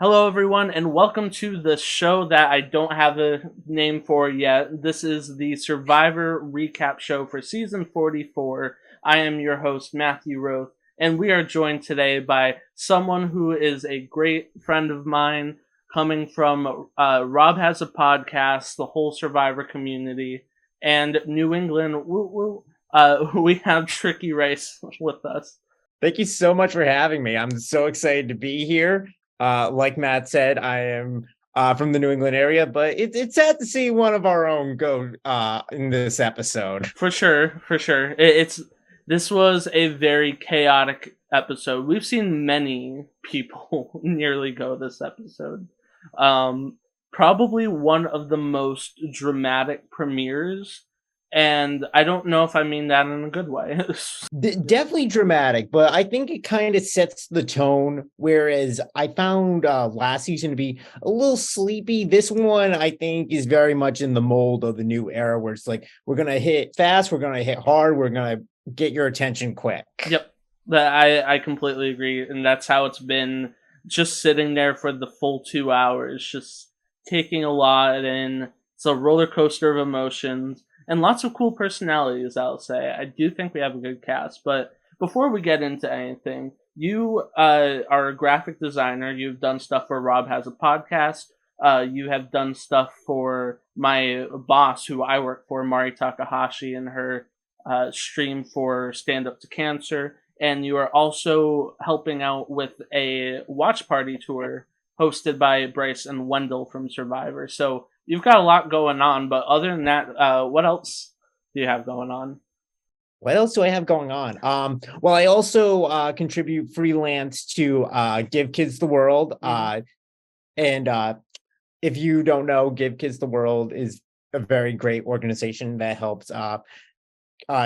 Hello, everyone, and welcome to the show that I don't have a name for yet. This is the Survivor recap show for season 44. I am your host, Matthew Roath, and we are joined today by someone who is a great friend of mine coming from Rob Has a Podcast, the whole Survivor community, and New England. Woo woo. We have Tricky Rice with us. Thank you so much for having me. I'm so excited to be here. Like Matt said, I am from the New England area, but it's sad to see one of our own go in this episode. For sure, for sure. It's this was a very chaotic episode. We've seen many people nearly go this episode. Probably one of the most dramatic premieres, and I don't know if I mean that in a good way. Definitely dramatic, but I think it kind of sets the tone. Whereas I found last season to be a little sleepy. This one, I think, is very much in the mold of the new era, where it's like we're gonna hit fast, we're gonna hit hard, we're gonna get your attention quick. Yep, I completely agree, and that's how it's been. Just sitting there for the full 2 hours, just taking a lot in. It's a roller coaster of emotions and lots of cool personalities. I'll say I do think we have a good cast. But before we get into anything, you are a graphic designer. You've done stuff for Rob Has a Podcast. You have done stuff for my boss, who I work for, Mari Takahashi, and her stream for Stand Up to Cancer, and you are also helping out with a watch party tour hosted by Bryce and Wendell from Survivor. So you've got a lot going on, but other than that, what else do you have going on? What else do I have going on? Well, I also contribute freelance to Give Kids the World. And if you don't know, Give Kids the World is a very great organization that helps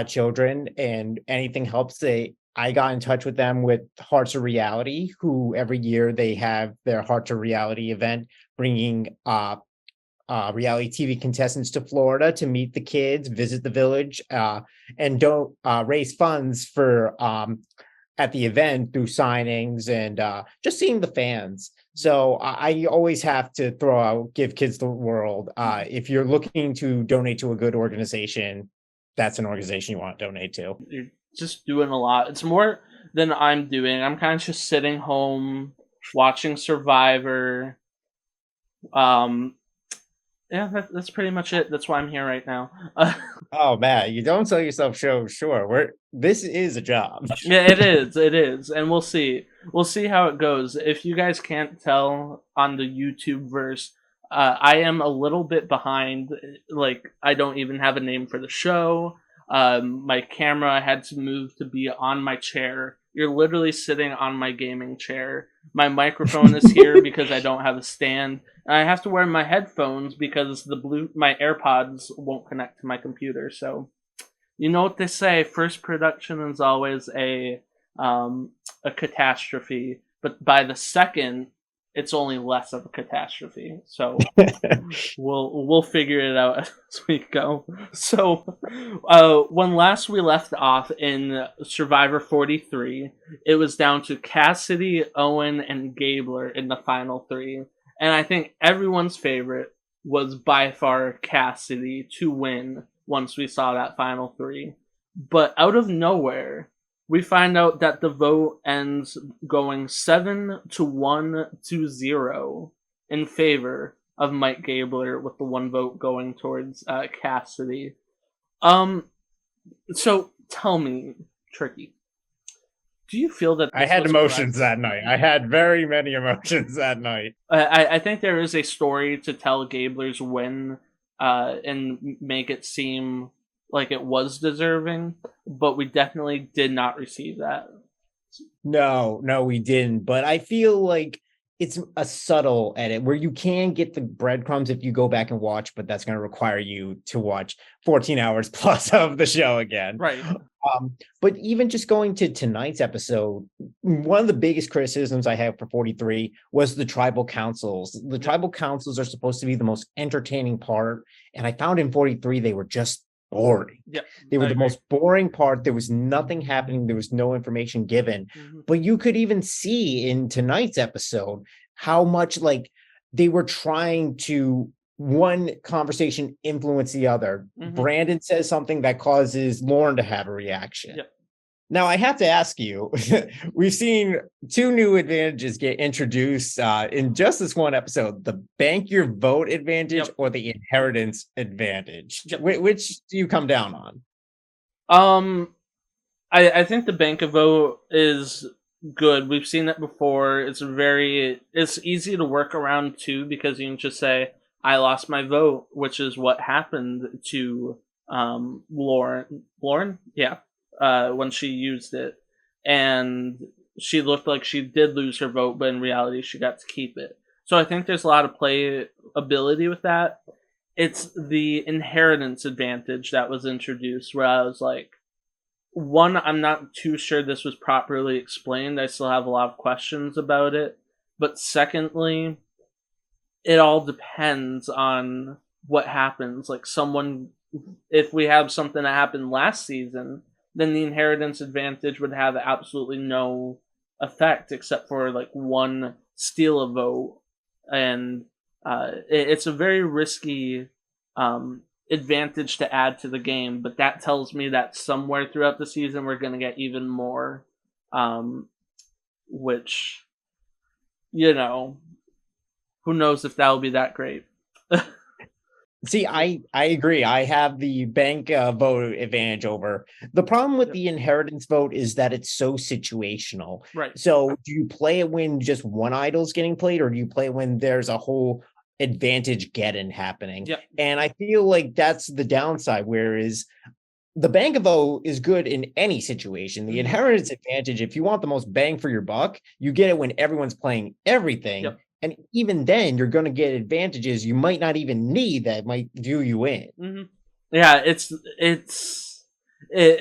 children, and anything helps. I got in touch with them with Hearts of Reality, who every year they have their Hearts of Reality event, bringing reality TV contestants to Florida to meet the kids, visit the village, and don't raise funds for at the event through signings and just seeing the fans. So I always have to throw out Give Kids the World. If you're looking to donate to a good organization, that's an organization you want to donate to. You're just doing a lot. It's more than I'm doing. I'm kind of just sitting home watching Survivor. Um, yeah, that's pretty much it. That's why I'm here right now. Oh man, you don't sell yourself so sure. This is a job. Yeah, it is. It is, and we'll see. We'll see how it goes. If you guys can't tell on the YouTube verse, I am a little bit behind. Like, I don't even have a name for the show. My camera had to move to be on my chair. You're literally sitting on my gaming chair. My microphone is here because I don't have a stand. And I have to wear my headphones because my AirPods won't connect to my computer. So you know what they say, first production is always a catastrophe, but by the second it's only less of a catastrophe. So we'll figure it out as we go. So when last we left off in Survivor 43, it was down to Cassidy, Owen, and Gabler in the final three. And I think everyone's favorite was by far Cassidy to win once we saw that final three. But out of nowhere, we find out that the vote ends going 7-1-0 in favor of Mike Gabler, with the one vote going towards Cassidy. So tell me, Tricky, do you feel that I had emotions that night? I had very many emotions that night. I think there is a story to tell Gabler's win and make it seem like it was deserving, but we definitely did not receive that. No, we didn't. But I feel like it's a subtle edit where you can get the breadcrumbs if you go back and watch, but that's going to require you to watch 14 hours plus of the show again. Right. But even just going to tonight's episode, one of the biggest criticisms I have for 43 was the tribal councils. The tribal councils are supposed to be the most entertaining part, and I found in 43 they were just boring. Yeah, they were the most boring part. There was nothing happening. There was no information given. Mm-hmm. But you could even see in tonight's episode how much like they were trying to one conversation influence the other. Mm-hmm. Brandon says something that causes Lauren to have a reaction. Yep. Now I have to ask you, we've seen two new advantages get introduced in just this one episode: the bank your vote advantage or the inheritance advantage. Yep. Which do you come down on? I think the bank a vote is good. We've seen it before. It's easy to work around too, because you can just say, I lost my vote, which is what happened to Lauren, yeah, when she used it, and she looked like she did lose her vote, but in reality she got to keep it. So I think there's a lot of playability with that. It's the inheritance advantage that was introduced, where I was like, one, I'm not too sure this was properly explained. I still have a lot of questions about it. But secondly, it all depends on what happens. Like, if we have something that happened last season, then the inheritance advantage would have absolutely no effect except for like one steal a vote. And it's a very risky advantage to add to the game, but that tells me that somewhere throughout the season we're going to get even more, which, who knows if that'll be that great. See, I agree. I have the bank vote advantage over. The problem with the inheritance vote is that it's so situational. Right. So do you play it when just one idol's getting played, or do you play when there's a whole advantage getting happening? Yep. And I feel like that's the downside, whereas the bank vote is good in any situation. The inheritance advantage, if you want the most bang for your buck, you get it when everyone's playing everything. Yep. And even then, you're going to get advantages you might not even need that might do you in. Mm-hmm. Yeah, it's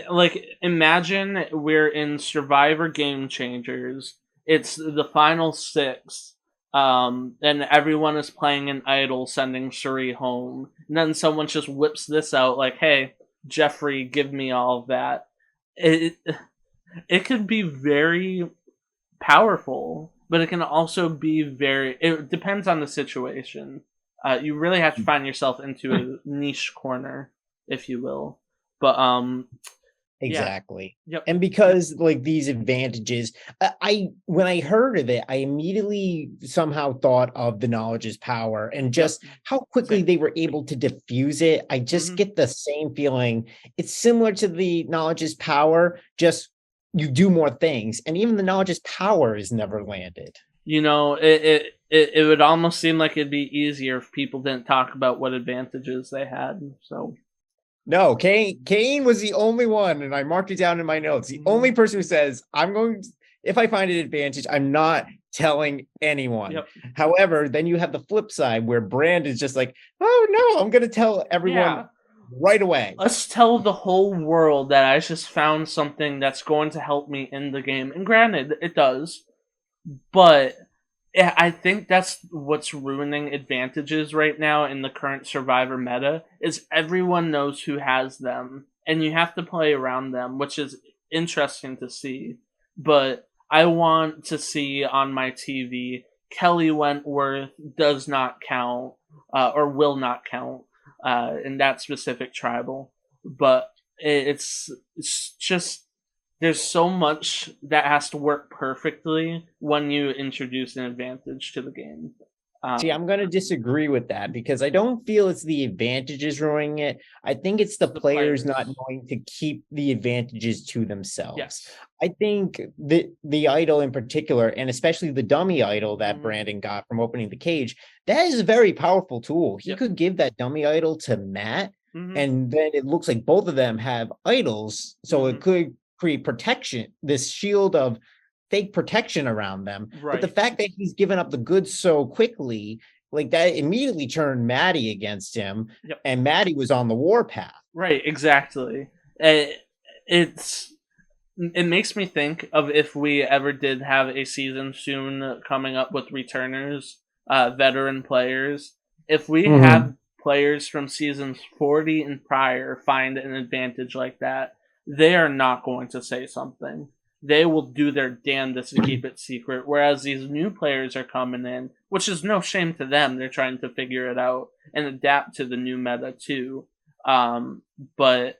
like, imagine we're in Survivor Game Changers. It's the final six, and everyone is playing an idol, sending Shuri home. And then someone just whips this out, like, "Hey, Jeffrey, give me all of that." It could be very powerful, but it can also be it depends on the situation. You really have to find yourself into a niche corner, if you will. But exactly. Yeah. Yep. And because like these advantages, when I heard of it, I immediately somehow thought of the knowledge is power, and just how quickly they were able to diffuse it. I just get the same feeling. It's similar to the knowledge is power, just you do more things, and even the knowledge is power is never landed. It would almost seem like it'd be easier if people didn't talk about what advantages they had. So no, Kane was the only one, and I marked it down in my notes. The only person who says, if I find an advantage, I'm not telling anyone. Yep. However, then you have the flip side where Brand is just like, oh no, I'm going to tell everyone right away. Let's tell the whole world that I just found something that's going to help me in the game. And granted, it does. But I think that's what's ruining advantages right now in the current Survivor meta, is everyone knows who has them, and you have to play around them, which is interesting to see. But I want to see on my TV, Kelly Wentworth does not count, or will not count, in that specific tribal. But it's just, there's so much that has to work perfectly when you introduce an advantage to the game. See, I'm going to disagree with that, because I don't feel it's the advantages ruining it. I think it's the players not knowing to keep the advantages to themselves. Yes. I think the idol in particular, and especially the dummy idol that Brandon got from opening the cage, that is a very powerful tool. He could give that dummy idol to Matt, and then it looks like both of them have idols, so it could create protection, this shield of fake protection around them. Right. But the fact that he's given up the goods so quickly, like that immediately turned Maddie against him, and Maddie was on the warpath. Right, exactly. It makes me think of if we ever did have a season soon coming up with returners, veteran players. If we have players from seasons 40 and prior find an advantage like that, they are not going to say something. they will do their damnedest to keep it secret. Whereas these new players are coming in, which is no shame to them. They're trying to figure it out and adapt to the new meta too. But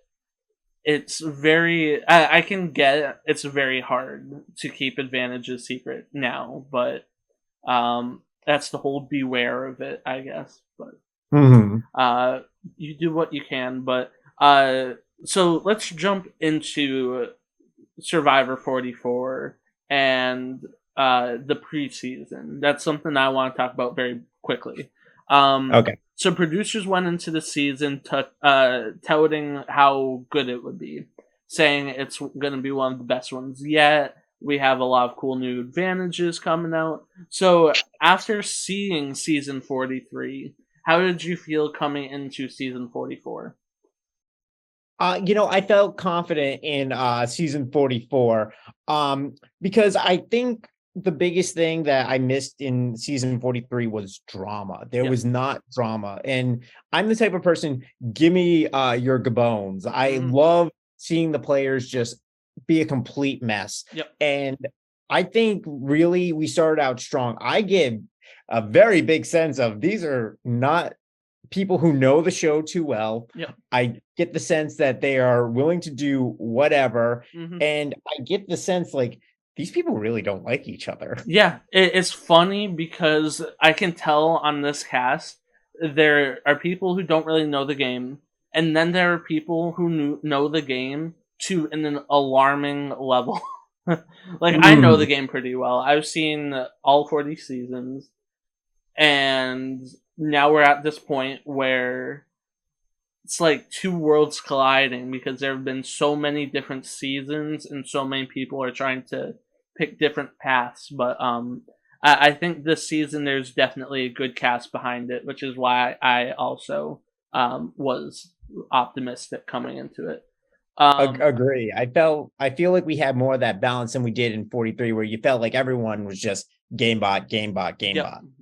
it's very, I can get it's very hard to keep advantages secret now, but that's the whole beware of it, I guess. But you do what you can. But so let's jump into Survivor 44 and the preseason. That's something I want to talk about very quickly. Okay. So producers went into the season touting how good it would be, saying it's going to be one of the best ones yet. We have a lot of cool new advantages coming out. So after seeing season 43, how did you feel coming into season 44? I felt confident in season 44 because I think the biggest thing that I missed in season 43 was drama. There was not drama. And I'm the type of person, give me your gabones. I love seeing the players just be a complete mess. And I think really we started out strong. I give a very big sense of these are not people who know the show too well. I get the sense that they are willing to do whatever. And I get the sense like these people really don't like each other. Yeah, it's funny because I can tell on this cast there are people who don't really know the game, and then there are people who know the game to an alarming level. Like I know the game pretty well. I've seen all 40 seasons, and now we're at this point where it's like two worlds colliding because there have been so many different seasons and so many people are trying to pick different paths. But I think this season there's definitely a good cast behind it, which is why I also was optimistic coming into it. Agree. I feel like we had more of that balance than we did in 43, where you felt like everyone was just gamebot.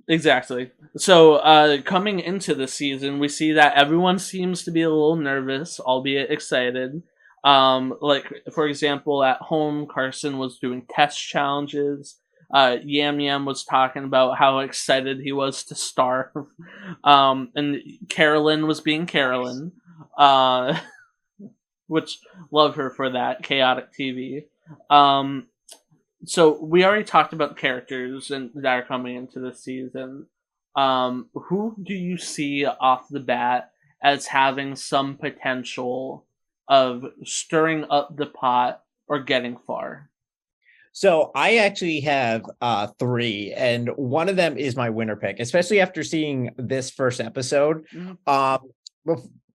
Exactly. So coming into the season, we see that everyone seems to be a little nervous, albeit excited. Like for example, at home, Carson was doing test challenges. Yam Yam was talking about how excited he was to starve. And Carolyn was being Carolyn. Which love her for that. Chaotic TV. So we already talked about the characters that are coming into this season. Who do you see off the bat as having some potential of stirring up the pot or getting far? So I actually have 3, and one of them is my winner pick, especially after seeing this first episode.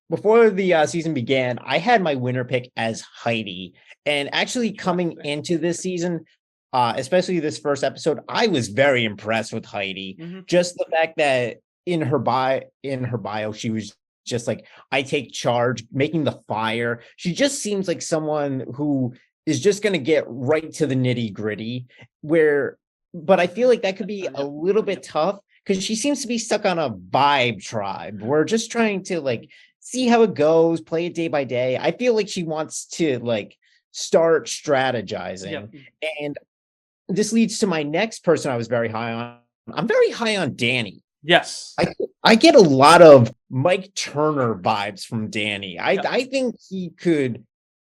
Before the season began, I had my winner pick as Heidi, and actually coming into this season, especially this first episode, I was very impressed with Heidi. Just the fact that in her bio, she was just like, I take charge, making the fire. She just seems like someone who is just going to get right to the nitty gritty. But I feel like that could be a little bit tough because she seems to be stuck on a vibe tribe. We're just trying to like see how it goes, play it day by day. I feel like she wants to like start strategizing. And this leads to my next person I was very high on. I'm very high on Danny. Yes. I get a lot of Mike Turner vibes from Danny. I think he could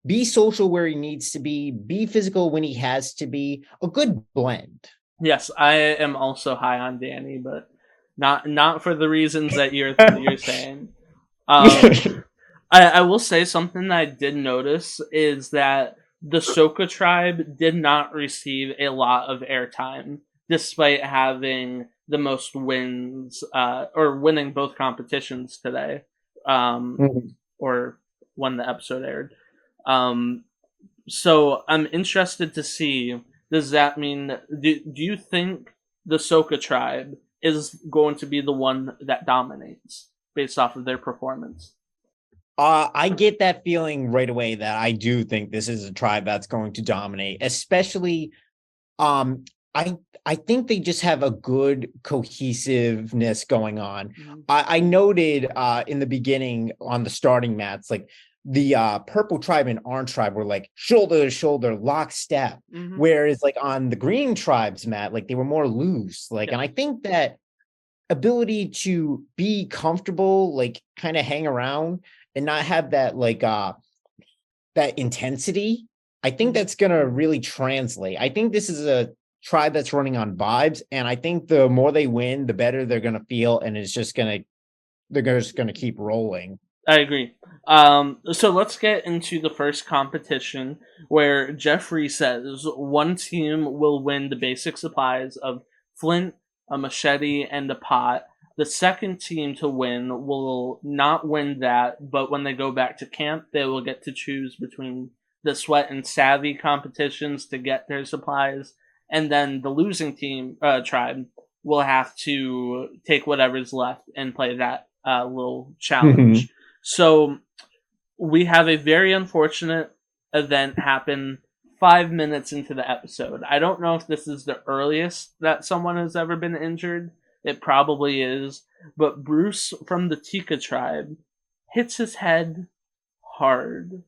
be social where he needs to be physical when he has to be, a good blend. Yes, I am also high on Danny, but not for the reasons that you're saying. I will say something that I did notice is that the Soka tribe did not receive a lot of airtime, despite having the most wins, or winning both competitions today, or when the episode aired. So I'm interested to see, does that mean, do you think the Soka tribe is going to be the one that dominates based off of their performance? I get that feeling right away that I do think this is a tribe that's going to dominate, especially I think they just have a good cohesiveness going on. I noted in the beginning on the starting mats, like the purple tribe and orange tribe were like shoulder to shoulder, lockstep. Mm-hmm. Whereas like on the green tribes, Matt, like they were more loose. Like, Yep. and I think that ability to be comfortable, like kind of hang around and not have that like that intensity, I think Mm-hmm. that's gonna really translate. I think this is a tribe that's running on vibes, and I think the more they win, the better they're gonna feel, and it's just gonna just gonna keep rolling. I agree. So let's get into the first competition where Jeffrey says one team will win the basic supplies of flint, a machete, and a pot. The second team to win will not win that, but when they go back to camp, they will get to choose between the sweat and savvy competitions to get their supplies, and then the losing team tribe will have to take whatever's left and play that little challenge. So we have a very unfortunate event happen 5 minutes into the episode. I don't know if this is the earliest that someone has ever been injured. It probably is. But Bruce from the Tika tribe hits his head hard.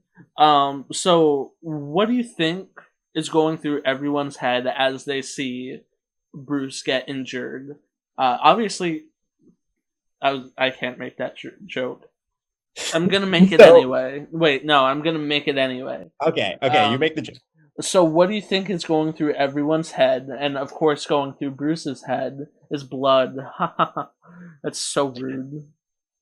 So what do you think is going through everyone's head as they see Bruce get injured? Obviously, I can't make that joke. I'm gonna make it So anyway. Wait, no, I'm gonna make it anyway. okay, you Um, make the joke. so what do you think is going through everyone's head? And of course, going through Bruce's head is blood. That's so rude.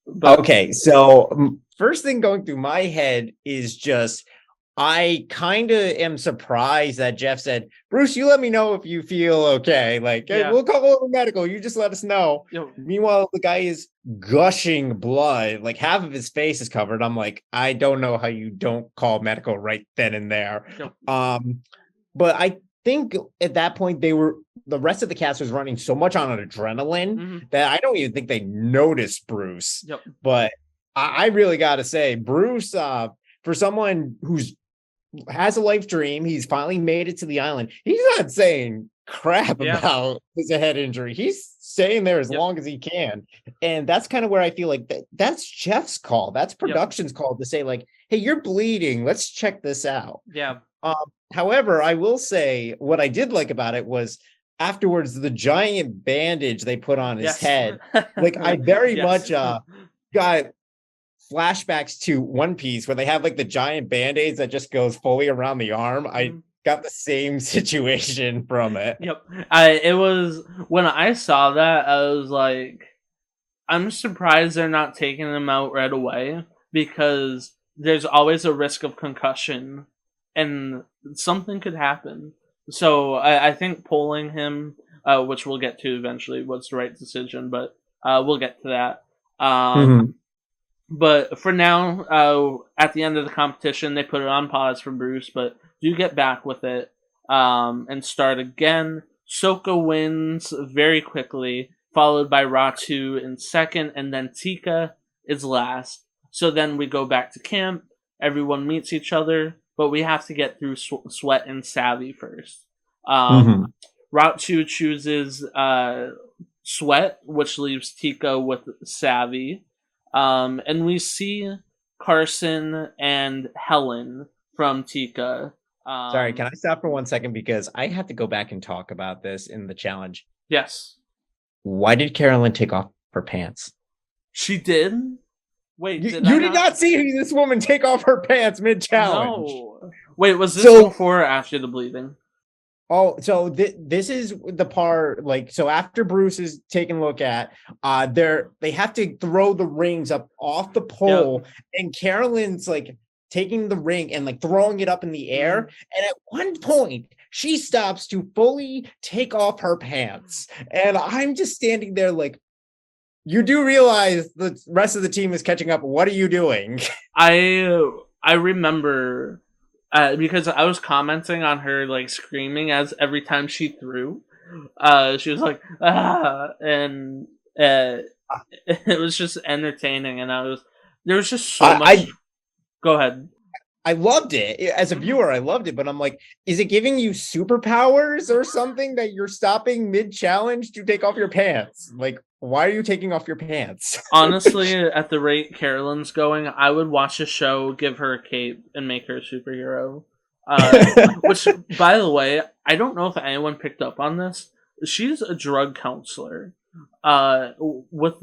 But Okay, so first thing going through my head is just I kind of am surprised that Jeff said, Bruce, you let me know if you feel okay. Like, hey, yeah, we'll call over medical. You just let us know. yo, Meanwhile, the guy is gushing blood. Like half of his face is covered. I'm like, I don't know how you don't call medical right then and there. yo, But I think at that point the rest of the cast was running so much on an adrenaline mm-hmm, that I don't even think they noticed Bruce. yep, But I really got to say, Bruce, for someone who's has a life dream, he's finally made it to the island. He's not saying crap yeah, about his head injury. He's staying there as yep, long as he can, and that's kind of where I feel like that's Jeff's call. That's yep, production's call to say like, "Hey, you're bleeding. Let's check this out." yeah, Um, However, I will say what I did like about it was afterwards the giant bandage they put on his yes, head. Like I very yes, much got flashbacks to One Piece where they have like the giant band-aids that just goes fully around the arm. I mhm, got the same situation from it. yep. It was when I saw that, I was like, I'm surprised they're not taking him out right away because there's always a risk of concussion and something could happen. So I think pulling him, which we'll get to eventually, was the right decision, but we'll get to that. Mhm. But for now, at the end of the competition, they put it on pause for Bruce, but do get back with it and start again. Soka wins very quickly, followed by Ratu in second, and then Tika is last. So then we go back to camp. Everyone meets each other, but we have to get through Sweat and Savvy first. Um, Mhm. Ratu chooses Sweat, which leaves Tika with Savvy. And we see Carson and Helen from Tika. Sorry, can Um, I stop for 1 second because I have to go back and talk about this in the challenge. yes, Why did Carolyn take off her pants? she did. Wait, You, did I you did not? not see this woman take off her pants mid-challenge. No. Wait, was this So before or after the bleeding? oh, so this is the part like so after Bruce is taking a look at they have to throw the rings up off the Yep. pole and Carolyn's like taking the ring and like throwing it up in the air and at one point she stops to fully take off her pants and I'm just standing there like you do realize the rest of the team is catching up. What are you doing? I remember because I was commenting on her like screaming as every time she threw. She was like and it was just entertaining, and there was just so much. I Go ahead. I loved it as a Mhm. viewer. I loved it, but I'm like, is it giving you superpowers or something that you're stopping mid challenge to take off your pants? Like, why are you taking off your pants? Honestly, at the rate Carolyn's going, I would watch a show, give her a cape, and make her a superhero. Which, by the way, I don't know if anyone picked up on this. She's a drug counselor. With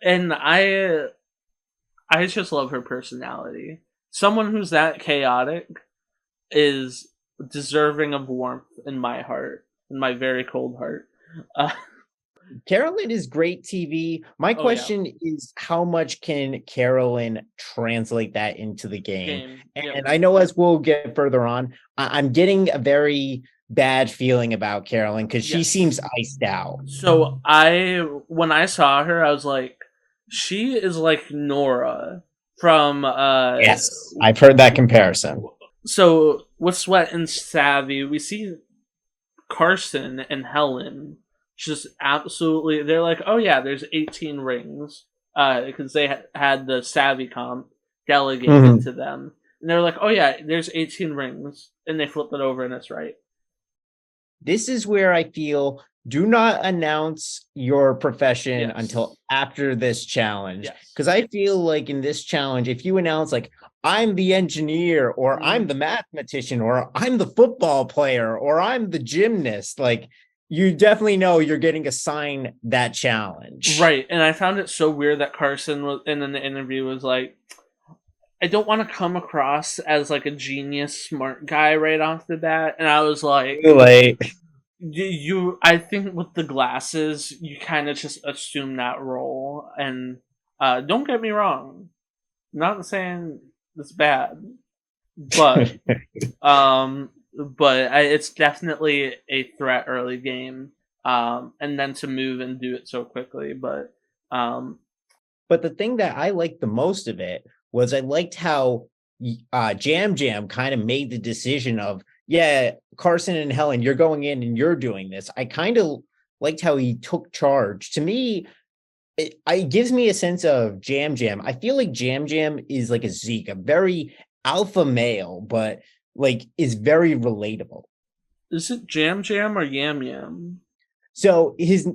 and I just love her personality. Someone who's that chaotic is deserving of warmth in my heart, in my very cold heart. Uh, Carolyn is great TV. My oh yeah, question is, how much can Carolyn translate that into the game? game. Yep. And I know as we'll get further on, I'm getting a very bad feeling about Carolyn because she seems Yes. iced out. So when I saw her, I was like, she is like Nora from Yes, I've heard that comparison. so with Sweat and Savvy, we see Carson and Helen just absolutely. They're like, oh yeah, there's 18 rings because they had the Savvy comp delegated Mhm. to them, and they're like, oh yeah, there's 18 rings, and they flip it over and it's right. This is where I feel, do not announce your profession until Yes, after this challenge. yes. Because I feel like in this challenge, if you announce, like, I'm the engineer, or I'm Mm-hmm. the mathematician, or I'm the football player, or I'm the gymnast, like, you definitely know you're getting assigned that challenge. Right, and I found it so weird that Carson was in an interview was like, I don't want to come across as like a genius, smart guy right off the bat, and I was like, Too late. I think with the glasses, you kind of just assume that role, and don't get me wrong, I'm not saying it's bad, but it's definitely a threat early game, and then to move and do it so quickly, but um, But the thing that I liked the most of it was I liked how Jam Jam kind of made the decision of, yeah, Carson and Helen, you're going in and you're doing this. I kind of liked how he took charge. To me, it gives me a sense of Jam Jam. I feel like Jam Jam is like a Zeke, a very alpha male, but like is very relatable. is it Jam Jam or Yam Yam? So his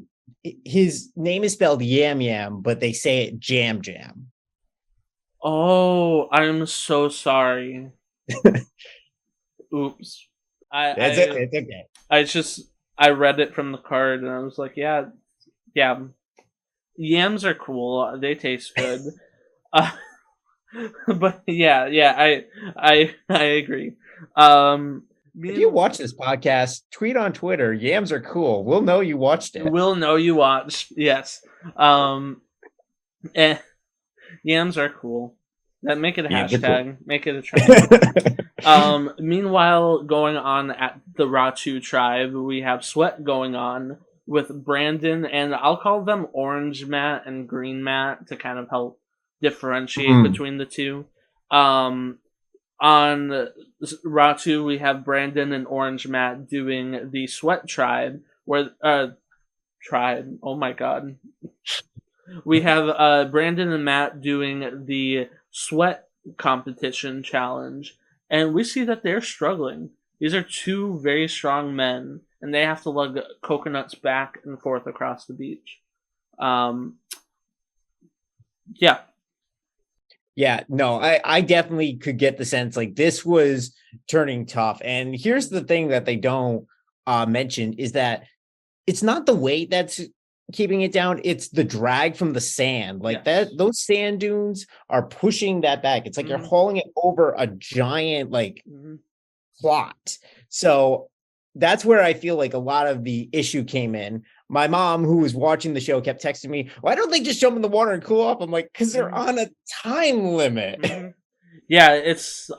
name is spelled Yam Yam, but they say it Jam Jam. Oh, I'm so sorry. Oops. I That's it. I It's okay. I just I read it from the card and I was like, yeah, yeah. Yams are cool. They taste good. Uh, but yeah, yeah, I agree. If you Mean watch this podcast, tweet on Twitter. Yams are cool. We'll know you watched it. will know you watched. Yes. Um eh, yams are cool. That make it a Yams are cool. hashtag. Make it a trend. Meanwhile, going on at the Ratu tribe, we have Sweat going on with Brandon, and I'll call them Orange Matt and Green Matt to kind of help differentiate Mm. between the two. Um, on Ratu, we have Brandon and Orange Matt doing the Sweat tribe, where tribe. Oh my god, we have Brandon and Matt doing the sweat competition challenge, and we see that they're struggling. These are two very strong men, and they have to lug coconuts back and forth across the beach. Um, yeah. Yeah, no, I definitely could get the sense like this was turning tough. And here's the thing that they don't mention is that it's not the weight that's keeping it down, it's the drag from the sand. Like that, Yes. those sand dunes are pushing that back. It's like you're Mm-hmm. hauling it over a giant like Mm-hmm. plot. So that's where I feel like a lot of the issue came in. My mom, who was watching the show, kept texting me, why don't they just jump in the water and cool off? I'm like, because they're Mm-hmm. on a time limit. Mm-hmm. Yeah, it's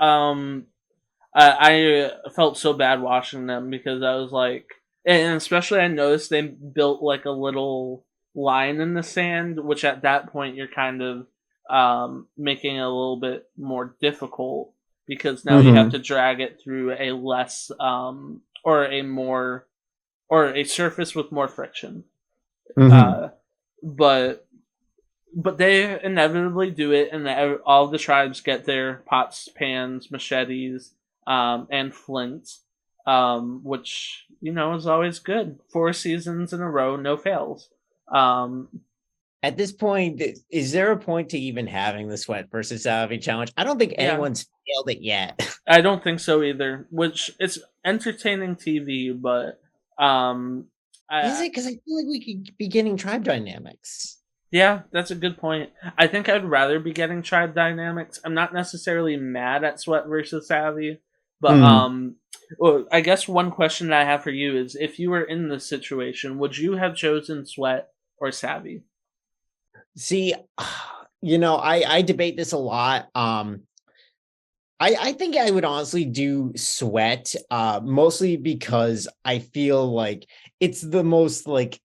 I felt so bad watching them because I was like, and especially I noticed they built like a little line in the sand, which at that point you're kind of making it a little bit more difficult because now you have Mm-hmm. to drag it through a less or a more or a surface with more friction. Mm-hmm. Uh, but but they inevitably do it, and all the tribes get their pots, pans, machetes, and flints, which is always good. 4 seasons in a row, no fails. Um, At this point, is there a point to even having the sweat versus savvy challenge? I don't think yeah, anyone's failed it yet. I don't think so either. Which it's entertaining TV, but Is I it? Because I feel like we could be getting tribe dynamics. yeah, that's a good point. I think I'd rather be getting tribe dynamics. I'm not necessarily mad at Sweat versus Savvy, but Hmm. well, I guess one question that I have for you is if you were in this situation, would you have chosen Sweat or Savvy? See, I debate this a lot. I think I would honestly do sweat, mostly because I feel like it's the most like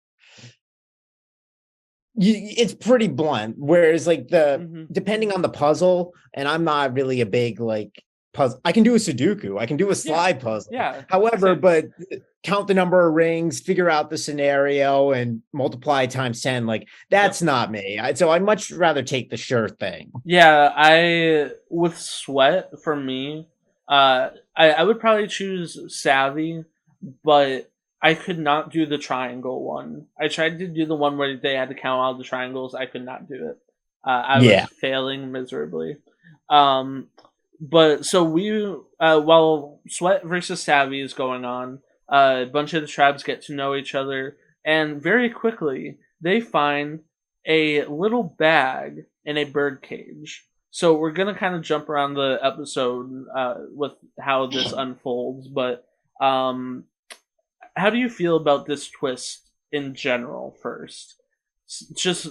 it's pretty blunt. Whereas like the Mm-hmm. depending on the puzzle, and I'm not really a big like puzzle. I can do a Sudoku, I can do a Yeah, slide puzzle. yeah, However, same. but count the number of rings, figure out the scenario, and multiply times 10. Like Yep. that's not me. So I'd much rather take the sure thing. Yeah, I with Sweat for me, I would probably choose Savvy, but I could not do the triangle one. I tried to do the one where they had to count all the triangles. I could not do it. I was Yeah. failing miserably. Um, but so while Sweat versus Savvy is going on, a bunch of the tribes get to know each other, and very quickly they find a little bag in a bird cage. So we're gonna kind of jump around the episode with how this unfolds, but um, how do you feel about this twist in general? First, just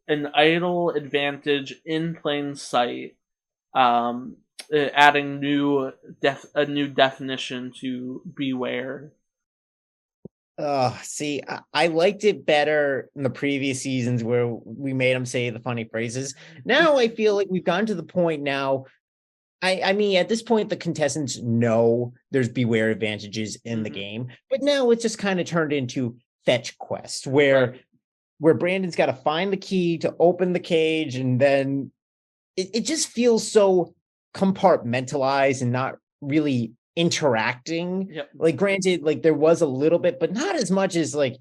an idle advantage in plain sight, um, adding a new definition to beware. See, I liked it better in the previous seasons where we made him say the funny phrases. Now I feel like we've gotten to the point now. I mean, at this point, the contestants know there's beware advantages in the Mm-hmm. game, but now it's just kind of turned into fetch quest Right. where Brandon's got to find the key to open the cage, and then it just feels so compartmentalized and not really interacting. Yep. Like, granted, like there was a little bit, but not as much as like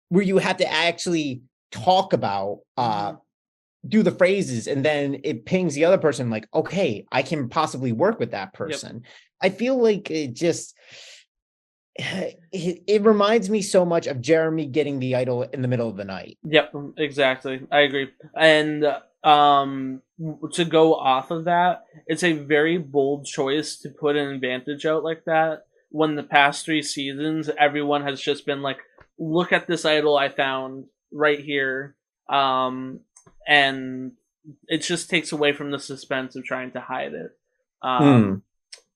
where you have to actually talk about Mm-hmm. do the phrases, and then it pings the other person like, okay, I can possibly work with that Yep. person. I feel like it just it reminds me so much of Jeremy getting the idol in the middle of the night. Yep, exactly. I agree. And to go off of that, it's a very bold choice to put an advantage out like that when the past 3 seasons everyone has just been like, look at this idol I found right here. And it just takes away from the suspense of trying to hide it. Hmm.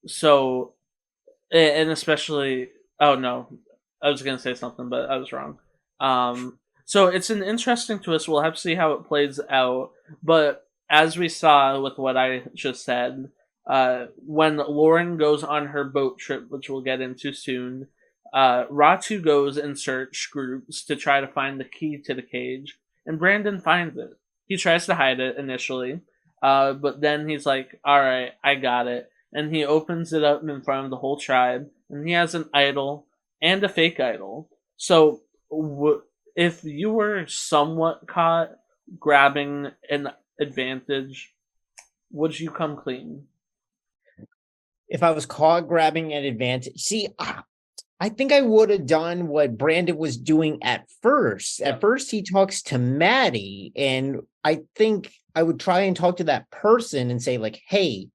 So and especially, oh no, I was gonna say something, but I was wrong. So it's an interesting twist. We'll have to see how it plays out. But as we saw with what I just said, when Lauren goes on her boat trip, which we'll get into soon, Ratu goes in search groups to try to find the key to the cage, and Brandon finds it. He tries to hide it initially, but then he's like, "All right, I got it." And he opens it up in front of the whole tribe, and he has an idol and a fake idol. So, if you were somewhat caught grabbing an advantage, would you come clean? If I was caught grabbing an advantage, see, I think I would have done what Brandon was doing at first. At Yep. first, he talks to Maddie, and I think I would try and talk to that person and say, like, hey,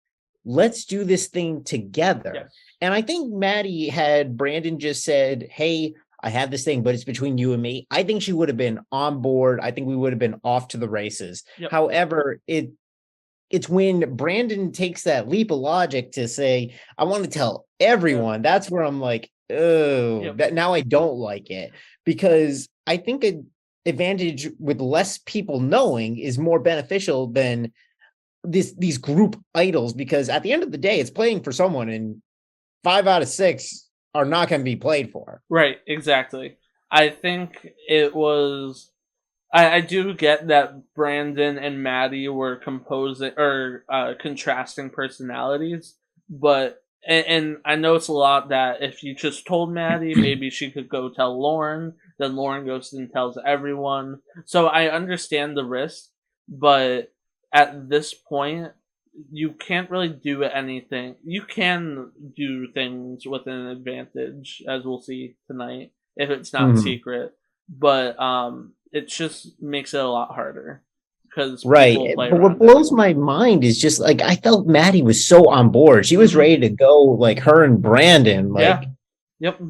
let's do this thing together. Yes. And I think Maddie had Brandon just said, hey, I have this thing, but it's between you and me. I think she would have been on board. I think we would have been off to the races. Yep. However, it's when Brandon takes that leap of logic to say, I want to tell everyone. That's where I'm like, oh, Yep. that now I don't like it, because I think an advantage with less people knowing is more beneficial than these group idols, because at the end of the day, it's playing for someone, and 5 out of 6 are not going to be played for. Right. Exactly. I think it was I do get that Brandon and Maddie were composing or contrasting personalities, but and I know it's a lot that if you just told Maddie, maybe she could go tell Lauren, then Lauren goes and tells everyone. So I understand the risk, but at this point, you can't really do anything. You can do things with an advantage, as we'll see tonight, if it's not Mhm. secret. But it just makes it a lot harder because Right. people play But what around blows everyone. my mind is just like I felt Maddie was so on board. She was Hmm. ready to go, like her and Brandon. Yeah. Like, Yep.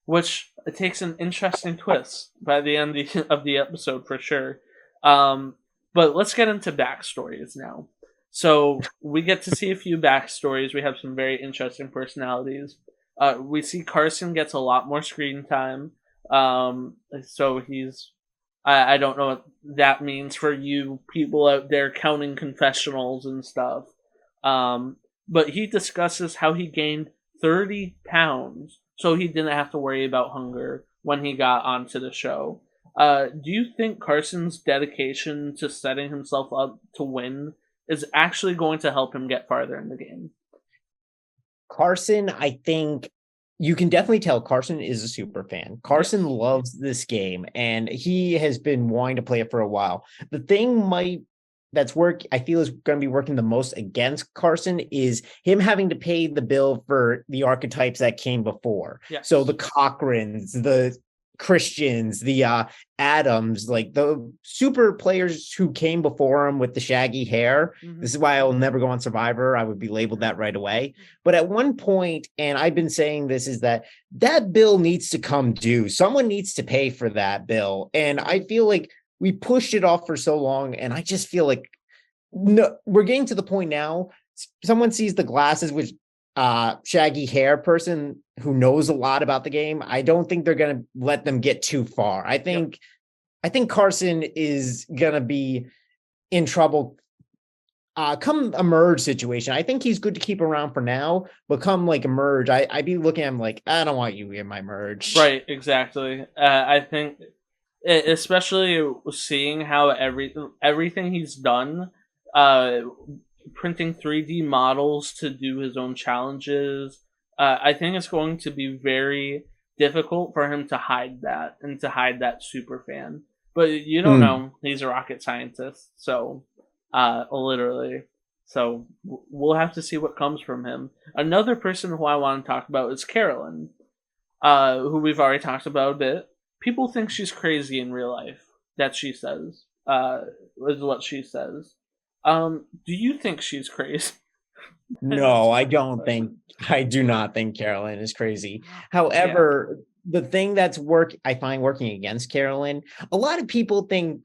Which it takes an interesting twist by the end of the episode for sure. Um, but let's get into backstories now. So we get to see a few backstories. We have some very interesting personalities. We see Carson gets a lot more screen time. So he's I don't know what that means for you people out there counting confessionals and stuff. But he discusses how he gained 30 pounds so he didn't have to worry about hunger when he got onto the show. Do you think Carson's dedication to setting himself up to win is actually going to help him get farther in the game? Carson, I think you can definitely tell Carson is a super fan. Carson Yes. loves this game and he has been wanting to play it for a while. The thing might that's work I feel is going to be working the most against Carson is him having to pay the bill for the archetypes that came before. So the Yes. Cochrans, the Christians, the Adams, like the super players who came before him with the shaggy hair. Hmm. This is why I'll never go on Survivor. I would be labeled that right away. But at one point, and I've been saying this, is that that bill needs to come due. Someone needs to pay for that bill. And I feel like we pushed it off for so long. And I just feel like no, we're getting to the point now. Someone sees the glasses with shaggy hair person who knows a lot about the game. I don't think they're gonna let them get too far. Yep. I think Carson is gonna be in trouble come a merge situation. I think he's good to keep around for now, but come like a merge, I'd be looking at him like, I don't want you in my merge. Right. Exactly. I think, especially seeing how everything he's done, uh, printing 3D models to do his own challenges. I think it's going to be very difficult for him to hide that and to hide that super fan. But you don't Hmm. know; he's a rocket scientist, so literally. So we'll have to see what comes from him. Another person who I want to talk about is Carolyn, who we've already talked about a bit. People think she's crazy in real life. That she says, is what she says. Do you think she's crazy? No, I do not think Carolyn is crazy. Yeah. However, the thing I find working against Carolyn, a lot of people think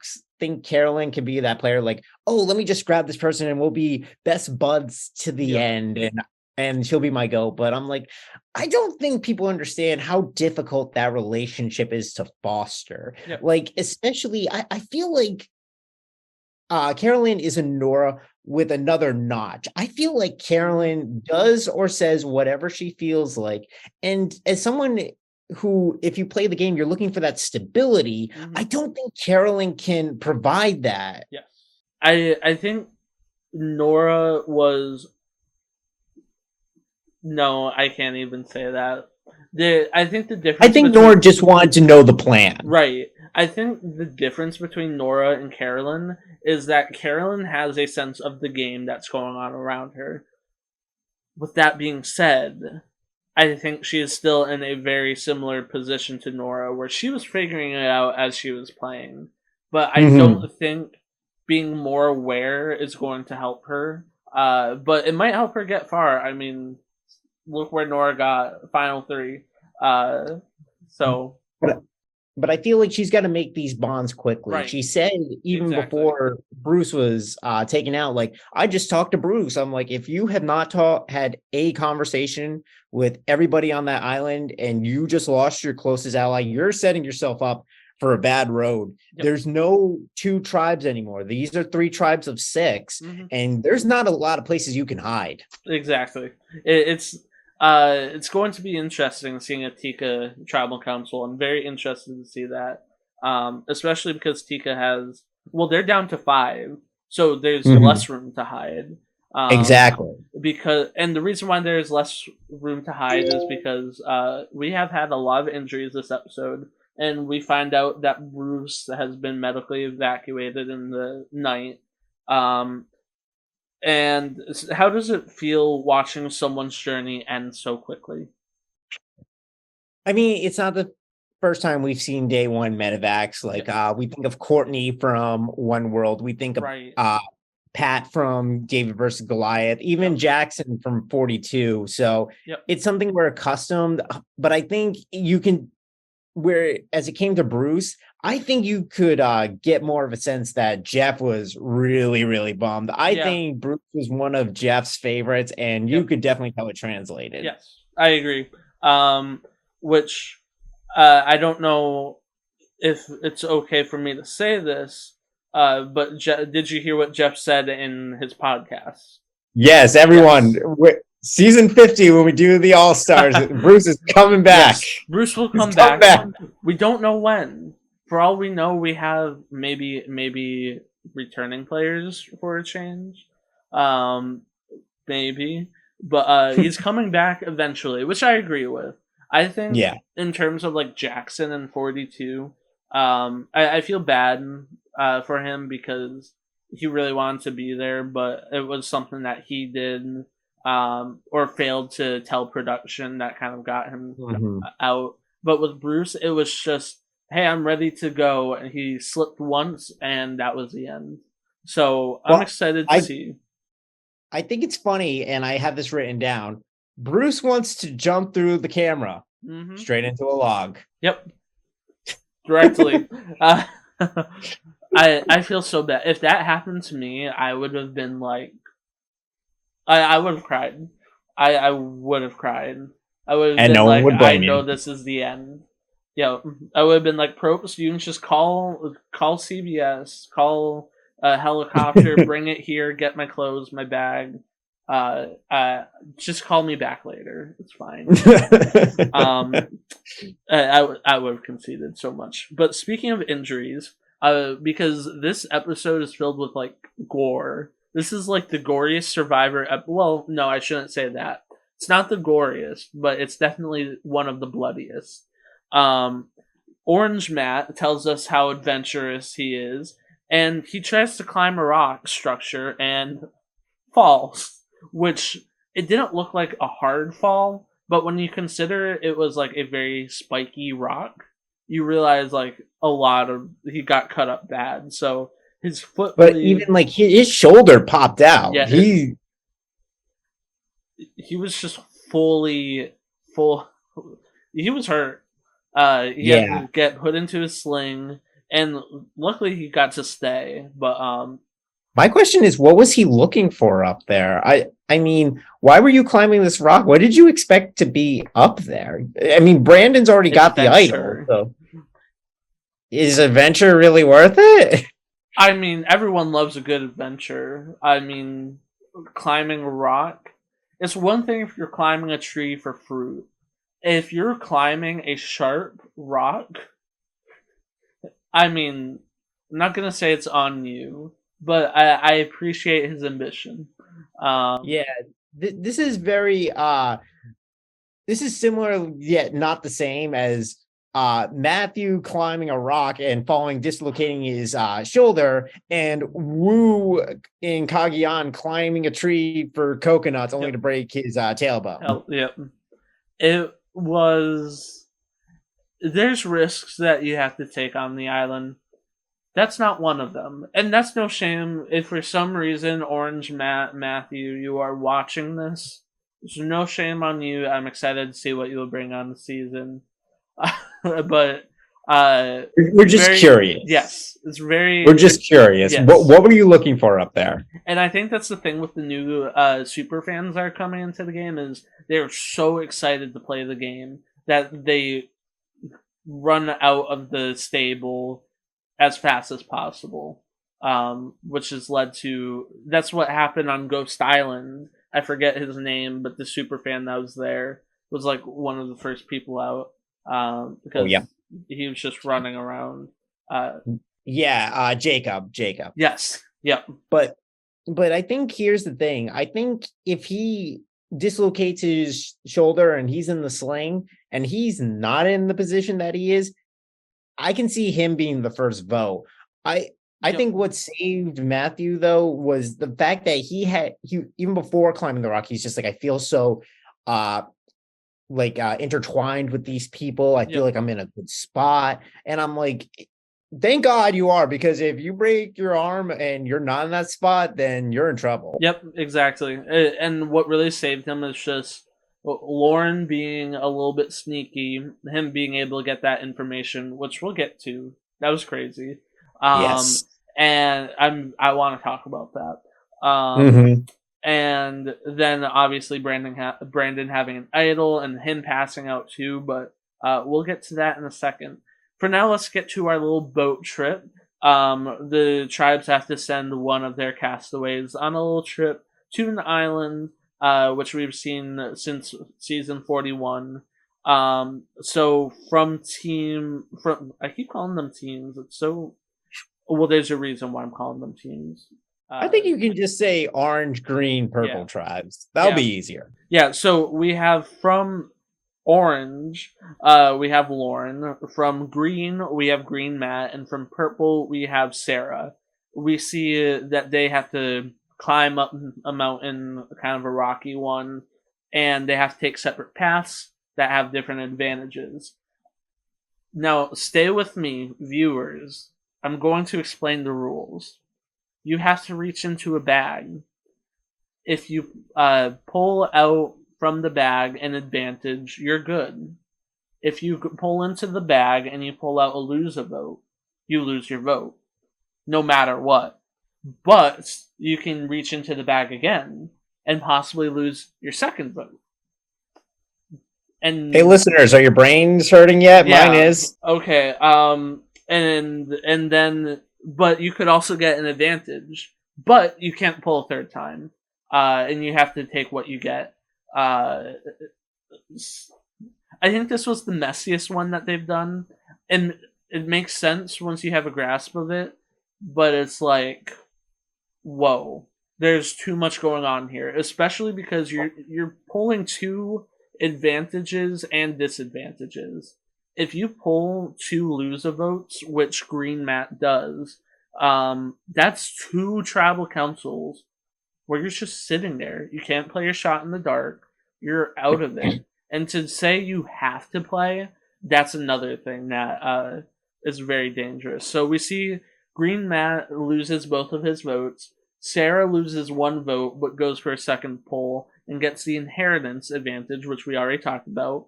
Carolyn can be that player like, oh, let me just grab this person and we'll be best buds to the Yep. end and she'll be my goat. But I'm like, I don't think people understand how difficult that relationship is to foster. Yep. Like, especially I feel like Carolyn is a Nora with another notch. I feel like Hmm. Carolyn does or says whatever she feels like. And as someone who, if you play the game, you're looking for that stability, I Hmm. don't think Carolyn can provide that. Yes. I think Nora was no. I can't even say that. I think the I difference think Nora between just wanted to know the plan. right. I think the difference between Nora and Carolyn is that Carolyn has a sense of the game that's going on around her. With that being said, I think she is still in a very similar position to Nora, where she was figuring it out as she was playing. But I Mhm. don't think being more aware is going to help her. But it might help her get far. I mean, look where Nora got final three. Uh, so But but I feel like she's got to make these bonds quickly. right, She said even exactly. before Bruce was taken out, like I just talked to Bruce. I'm like, if you have not had a conversation with everybody on that island and you just lost your closest ally, you're setting yourself up for a bad road. Yep. There's no two tribes anymore. These are three tribes of six, Hmm. and there's not a lot of places you can hide. Exactly. It's going to be interesting seeing a Tika tribal council. I'm very interested to see that. especially because Tika has. Well, they're down to 5, so there's Mhm. less room to hide. Um, Exactly. and the reason why there's less room to hide is because we have had a lot of injuries this episode, and we find out that Bruce has been medically evacuated in the night. Um, and how does it feel watching someone's journey end so quickly? I mean, it's not the first time we've seen day one medevacs. Like, Yes. we think of Courtney from One World. We think of Right. Pat from David versus Goliath, even Yep. Jackson from 42. So Yep. it's something we're accustomed. But I think you can, where as it came to Bruce, I think you could get more of a sense that Jeff was really, really bummed. I Yeah. think Bruce was one of Jeff's favorites, and you Yep. could definitely tell it translated. Yes. I agree. Which I don't know if it's okay for me to say this, but did you hear what Jeff said in his podcast? Yes, everyone. Yes. Season 50, when we do the All Stars, Bruce is coming back. Yes, Bruce will He's come coming back. back. We don't know when. For all we know, we have maybe returning players for a change. Um, maybe, but he's coming back eventually, which I agree with. I think Yeah. in terms of like Jackson and 42, I feel bad for him because he really wanted to be there, but it was something that he did or failed to tell production that kind of got him Mhm. out. But with Bruce, it was just, hey, I'm ready to go, and he slipped once, and that was the end. So I'm Well, excited to I see. I think it's funny, and I have this written down. Bruce wants to jump through the camera Mm-hmm. straight into a log. Yep, directly. uh, I feel so bad. If that happened to me, I would have been like, I would have cried. I would have cried. I would have And been no one like, would I blame know you. this is the end. Yo, I would have been like, Propes, you can just call CBS, call a helicopter, bring it here, get my clothes, my bag. Uh, uh, just call me back later. It's fine. Um, I would have conceded so much. But speaking of injuries, because this episode is filled with like gore. This is like the goriest Survivor. Well, no, I shouldn't say that. It's not the goriest, but it's definitely one of the bloodiest. Um, Orange Matt tells us how adventurous he is, and he tries to climb a rock structure and falls, which it didn't look like a hard fall, but when you consider it was like a very spiky rock, you realize like a lot of he got cut up bad. So his foot But even bleed. like his shoulder popped out. Yeah, he was just fully full. He was hurt. He had Yeah. to get put into a sling, and luckily he got to stay. But My question is, what was he looking for up there? I mean, why were you climbing this rock? What did you expect to be up there? I mean, Brandon's already got the idol, adventure. so is adventure really worth it? I mean, everyone loves a good adventure. I mean, climbing a rock. It's one thing if you're climbing a tree for fruit. If you're climbing a sharp rock, I mean, I'm not gonna say it's on you, but I appreciate his ambition. Yeah, this is very this is similar yet not the same as Matthew climbing a rock and falling, dislocating his shoulder, and Wu in Kagiyan climbing a tree for coconuts only Yep. to break his tailbone. Yep. It was. There's risks that you have to take on the island. That's not one of them. And that's no shame if for some reason, Orange Matthew, you are watching this. There's no shame on you. I'm excited to see what you'll bring on the season. But We're just very curious. yes, it's very We're just curious. yes. What were you looking for up there? And I think that's the thing with the new super fans that are coming into the game is they're so excited to play the game that they run out of the stable as fast as possible, which has led to that's what happened on Ghost Island. I forget his name, but the super fan that was there was like one of the first people out Oh because yeah. he was just running around. Jacob. Yes. Yep. But I think here's the thing. I think if he dislocates his shoulder and he's in the sling and he's not in the position that he is, I can see him being the first vote. I Yep. think what saved Matthew though was the fact that he even before climbing the rock, he's just like, I feel so intertwined with these people. I feel like I'm in a good spot. And I'm like, thank God you are, because if you break your arm and you're not in that spot, then you're in trouble. Yep, exactly. And what really saved him is just Lauren being a little bit sneaky, him being able to get that information, which we'll get to. That was crazy. Yes. And I want to talk about that. And then obviously Brandon having an idol and him passing out too, but we'll get to that in a second. For now, let's get to our little boat trip. The tribes have to send one of their castaways on a little trip to an island, which we've seen since season 41. So from I keep calling them teams. It's so well. There's a reason why I'm calling them teams. I think you can just say orange, green, purple tribes. That'll be easier. Yeah. So we have from orange, we have Lauren. From green, we have Green Matt, and from purple, we have Sarah. We see that they have to climb up a mountain, kind of a rocky one, and they have to take separate paths that have different advantages. Now, stay with me, viewers. I'm going to explain the rules. You have to reach into a bag. If you pull out from the bag an advantage, you're good. If you pull into the bag and you pull out a lose a vote, you lose your vote, no matter what. But you can reach into the bag again and possibly lose your second vote. And hey, listeners, are your brains hurting yet? Yeah, mine is. Okay. And then, but you could also get an advantage, but you can't pull a third time, and you have to take what you get. I think this was the messiest one that they've done, and it makes sense once you have a grasp of it, but it's like, whoa, there's too much going on here, especially because you're pulling two advantages and disadvantages. If you pull two loser votes, which Green Matt does, that's two tribal councils where you're just sitting there. You can't play your shot in the dark. You're out of it. And to say you have to play, that's another thing that is very dangerous. So we see Green Matt loses both of his votes. Sarah loses one vote, but goes for a second poll and gets the inheritance advantage, which we already talked about.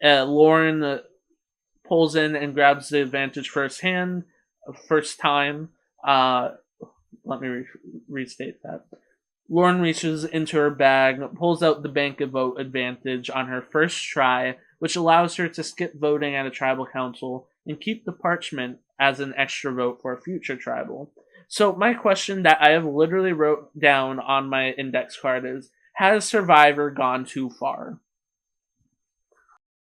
Lauren pulls in and grabs the advantage first time. Let me restate that. Lauren reaches into her bag, pulls out the bank of vote advantage on her first try, which allows her to skip voting at a tribal council and keep the parchment as an extra vote for a future tribal. So my question that I have literally wrote down on my index card is, has Survivor gone too far?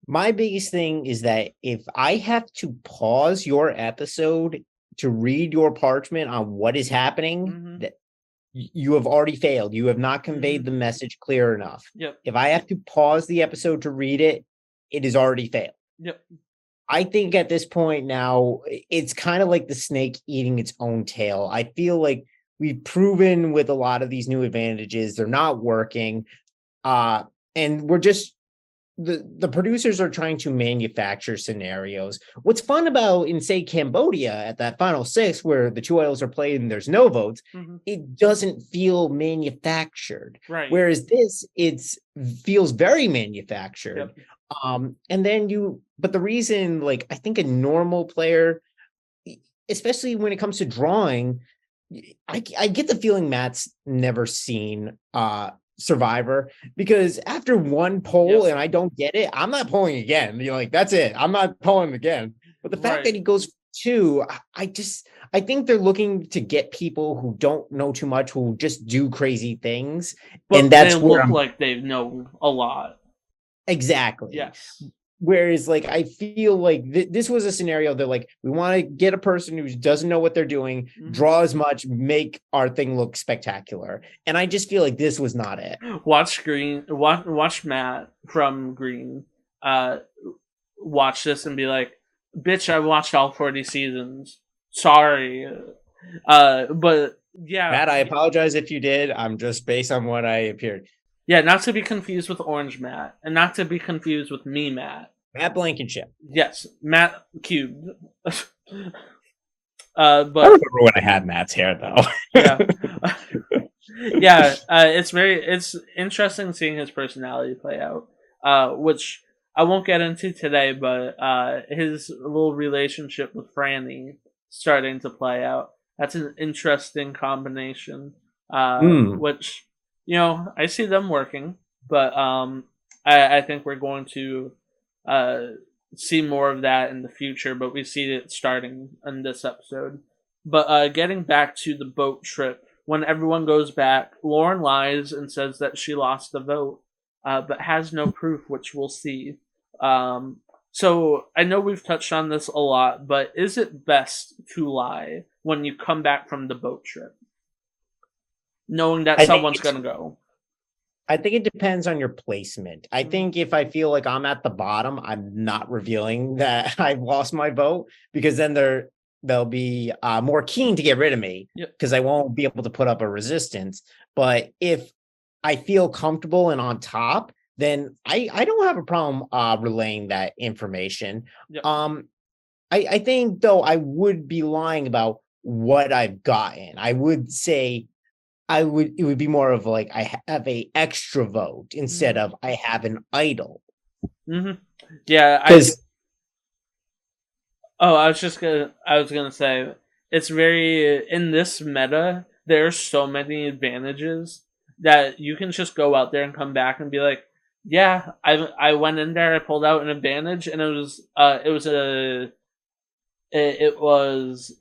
My biggest thing is that if I have to pause your episode to read your parchment on what is happening, that you have already failed. You have not conveyed the message clear enough. Yep. If I have to pause the episode to read it, it has already failed. Yep. I think at this point now, it's kind of like the snake eating its own tail. I feel like we've proven with a lot of these new advantages, they're not working. And we're just, the producers are trying to manufacture scenarios. What's fun about, in say, Cambodia at that final 6 where the 2 idols are played and there's no votes, it doesn't feel manufactured. Right. Whereas this, feels very manufactured. Yep. And then but the reason, like, I think a normal player, especially when it comes to drawing, I get the feeling Matt's never seen Survivor, because after one poll and I don't get it, I'm not pulling again. You're like, that's it. I'm not pulling again. But the fact that he goes 2, I think they're looking to get people who don't know too much, who just do crazy things. But and that's they look like they know a lot. Exactly. Yes. Whereas, like, I feel like this was a scenario that, like, we want to get a person who doesn't know what they're doing, draw as much, make our thing look spectacular. And I just feel like this was not it. Watch Matt from Green uh watch this and be like, bitch, I watched all 40 seasons. Sorry. But yeah. Matt, I apologize if you did. I'm just based on what I appeared. Yeah, not to be confused with Orange Matt, and not to be confused with me, Matt. Matt Blankenship. Yes, Matt cubed. I But remember when I had Matt's hair, though. yeah, yeah. It's interesting seeing his personality play out. Which I won't get into today, but his little relationship with Franny starting to play out. That's an interesting combination. Which I see them working, but I think we're going to uh, see more of that in the future. But we see it starting in this episode. But getting back to the boat trip, when everyone goes back, Lauren lies and says that she lost the vote, but has no proof, which we'll see. So I know we've touched on this a lot, but is it best to lie when you come back from the boat trip, knowing that someone's going to go? I think it depends on your placement. I think if I feel like I'm at the bottom, I'm not revealing that I've lost my vote, because then they'll be more keen to get rid of me, because I won't be able to put up a resistance. But if I feel comfortable and on top, then I don't have a problem relaying that information. Yep. I think, though, I would be lying about what I've gotten. I would say it would be more of like I have a extra vote instead of I have an idol. Yeah, because I was gonna say, it's very, in this meta, there are so many advantages that you can just go out there and come back and be like, yeah, I went in there, I pulled out an advantage, and it was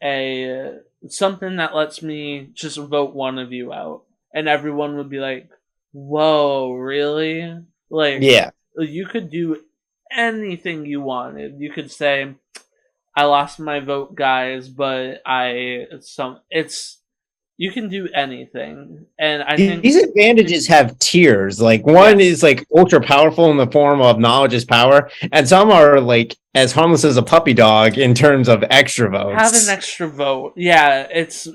a something that lets me just vote one of you out, and everyone would be like, whoa, really? Like, yeah, you could do anything you wanted. You could say, I lost my vote, guys, but you can do anything. And I think these advantages have tiers. Like, one is like ultra powerful in the form of knowledge is power, and some are like as harmless as a puppy dog in terms of extra votes. Have an extra vote. Yeah, it's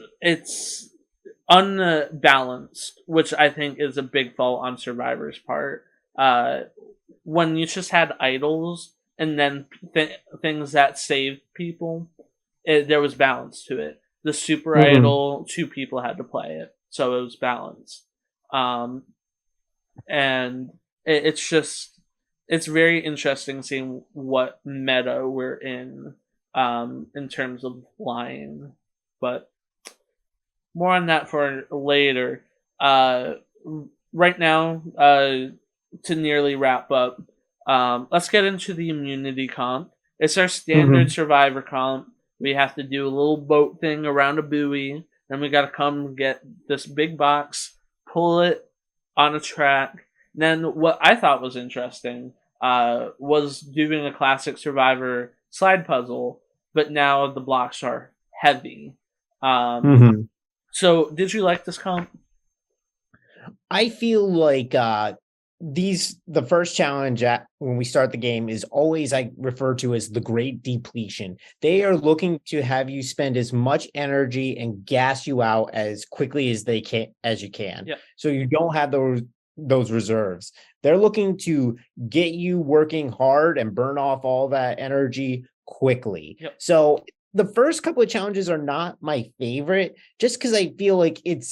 unbalanced, which I think is a big fault on Survivor's part. When you just had idols and then things that saved people, there was balance to it. The super idol, 2 people had to play it, so it was balanced. And it's very interesting seeing what meta we're in terms of lying. But more on that for later. Right now, to nearly wrap up, let's get into the immunity comp. It's our standard Survivor comp. We have to do a little boat thing around a buoy. Then we got to come get this big box, pull it on a track. And then what I thought was interesting was doing a classic Survivor slide puzzle, but now the blocks are heavy. So, did you like this comp? I feel like the first challenge when we start the game is always, I refer to as the great depletion. They are looking to have you spend as much energy and gas you out as quickly as you can. So you don't have those reserves. They're looking to get you working hard and burn off all that energy quickly. So the first couple of challenges are not my favorite, just because I feel like it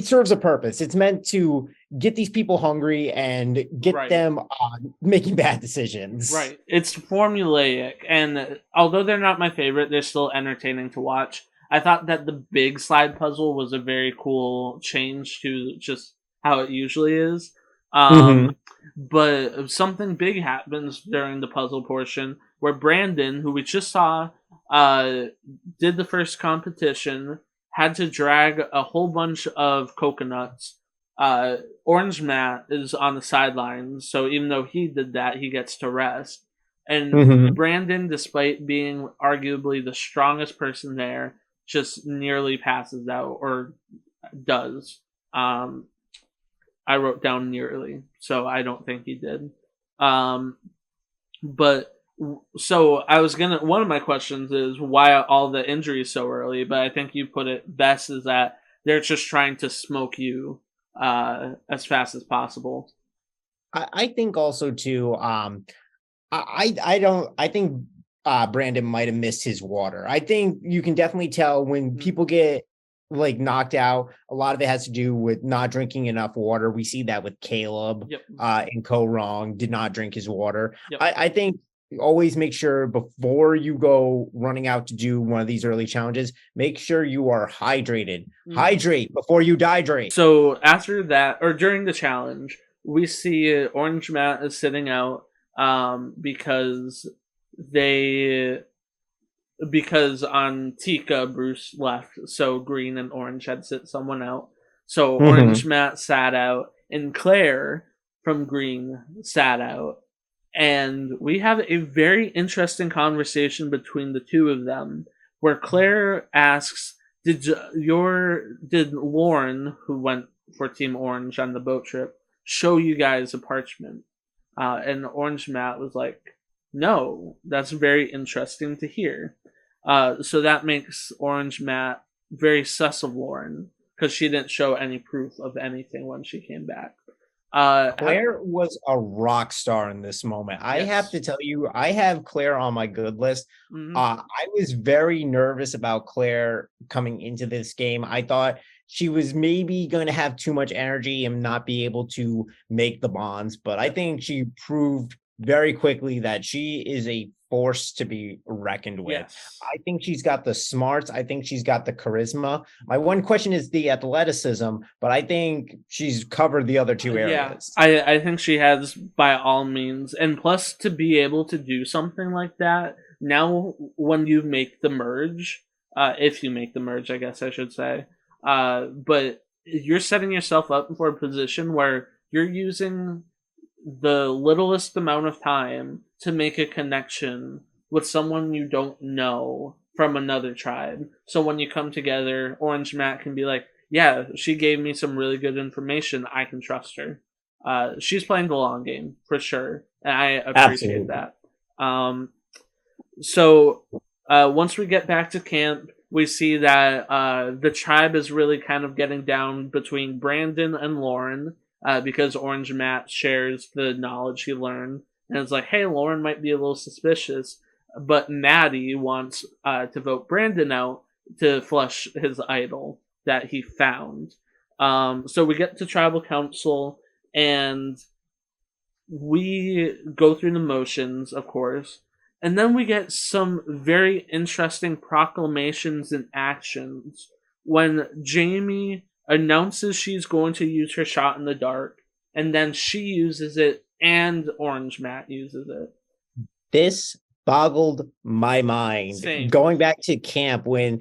serves a purpose. It's meant to get these people hungry and get them making bad decisions. Right. It's formulaic, and although they're not my favorite, they're still entertaining to watch. I thought that the big slide puzzle was a very cool change to just how it usually is. But something big happens during the puzzle portion where Brandon, who we just saw, did the first competition, had to drag a whole bunch of coconuts. Orange Matt is on the sidelines, so even though he did that, he gets to rest. And Mhm. Brandon, despite being arguably the strongest person there, just nearly passes out or does. Um, I wrote down nearly, so I don't think he did. Um, but so I was gonna. One of my questions is why all the injuries so early, but I think you put it best is that they're just trying to smoke you as fast as possible. I think also too, I don't I think Brandon might have missed his water. I think you can definitely tell when Mm, people get like knocked out, a lot of it has to do with not drinking enough water. We see that with Caleb yep, and Co Wrong did not drink his water. yep. I think always make sure before you go running out to do one of these early challenges, make sure you are hydrated. Mhm. Hydrate before you dehydrate. So after that, or during the challenge, we see Orange Matt is sitting out because they because on Tika Bruce left, so Green and Orange had sit someone out. So Orange Mhm. Matt sat out, and Claire from Green sat out, and we have a very interesting conversation between the two of them, where Claire asks, did Lauren, who went for Team Orange on the boat trip, show you guys a parchment?" And Orange Matt was like, "No, that's very interesting to hear." So that makes Orange Matt very sus of Lauren because she didn't show any proof of anything when she came back. Uh, Claire was a rock star in this moment. I have yes. to tell you, I have Claire on my good list. Hmm. I was very nervous about Claire coming into this game. I thought she was maybe going to have too much energy and not be able to make the bonds, but I Yep. think she proved very quickly that she is a force to be reckoned with. Yes. I think she's got the smarts. I think she's got the charisma. My one question is the athleticism, but I think she's covered the other two Yeah, areas. I think she has by all means, and plus to be able to do something like that now when you make the merge, if you make the merge, I guess I should say, but you're setting yourself up for a position where you're using the littlest amount of time to make a connection with someone you don't know from another tribe. So when you come together, Orange Matt can be like, "Yeah, she gave me some really good information. I can trust her." She's playing the long game for sure, and I appreciate Absolutely. that. Um, so once we get back to camp, we see that the tribe is really kind of getting down between Brandon and Lauren because Orange Matt shares the knowledge he learned. And it's like, hey, Lauren might be a little suspicious, but Maddie wants to vote Brandon out to flush his idol that he found. So we get to tribal council and we go through the motions, of course, and then we get some very interesting proclamations and actions when Jamie announces she's going to use her shot in the dark, and then she uses it, and Orange Matt uses it. This boggled my mind. Same. Going back to camp when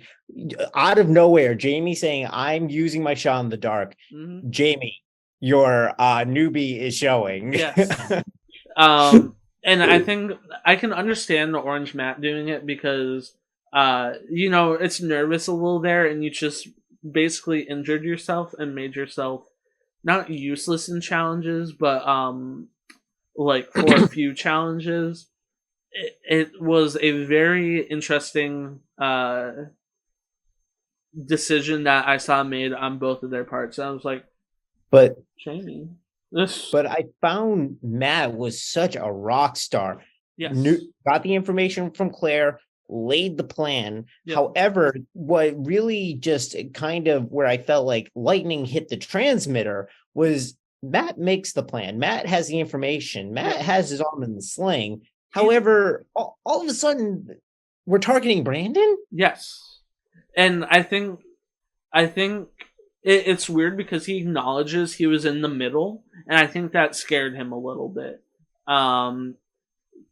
out of nowhere, Jamie saying, I'm using my shot in the dark. Hmm. Jamie, your newbie is showing. Yes. And I think I can understand the Orange Matt doing it because, it's nervous a little there, and you just basically injured yourself and made yourself not useless in challenges, but like for a few challenges. It was a very interesting decision that I saw made on both of their parts. And I was like, but Jamie, this, but I found Matt was such a rock star. Knew, yes, got the information from Claire, laid the plan. yep, However, what really just kind of where I felt like lightning hit the transmitter was Matt makes the plan. Matt has the information. Matt yep. has his arm in the sling. He's However, all of a sudden, we're targeting Brandon. yes, and I think it's weird because he acknowledges he was in the middle, and I think that scared him a little bit. Um,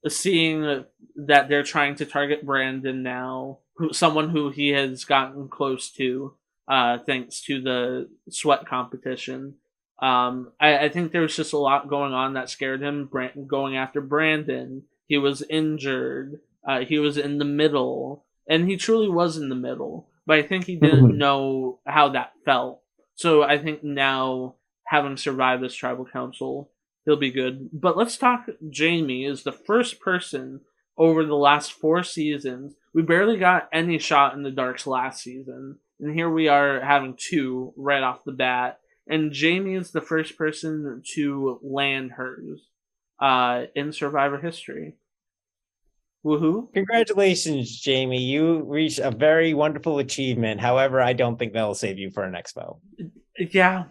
Seeing that they're trying to target Brandon now, someone who he has gotten close to, thanks to the sweat competition. I think there was just a lot going on that scared him. Going after Brandon, He was injured. He was in the middle, and he truly was in the middle. But I think he didn't Mhm. know how that felt. So I think now, having survived this tribal council, he'll be good. But let's talk. Jamie is the first person over the last 4 seasons. We barely got any shot in the darks last season, and here we are having two right off the bat. And Jamie is the first person to land hers in Survivor history. Woohoo! Congratulations, Jamie. You reached a very wonderful achievement. However, I don't think that'll save you for an expo. Yeah,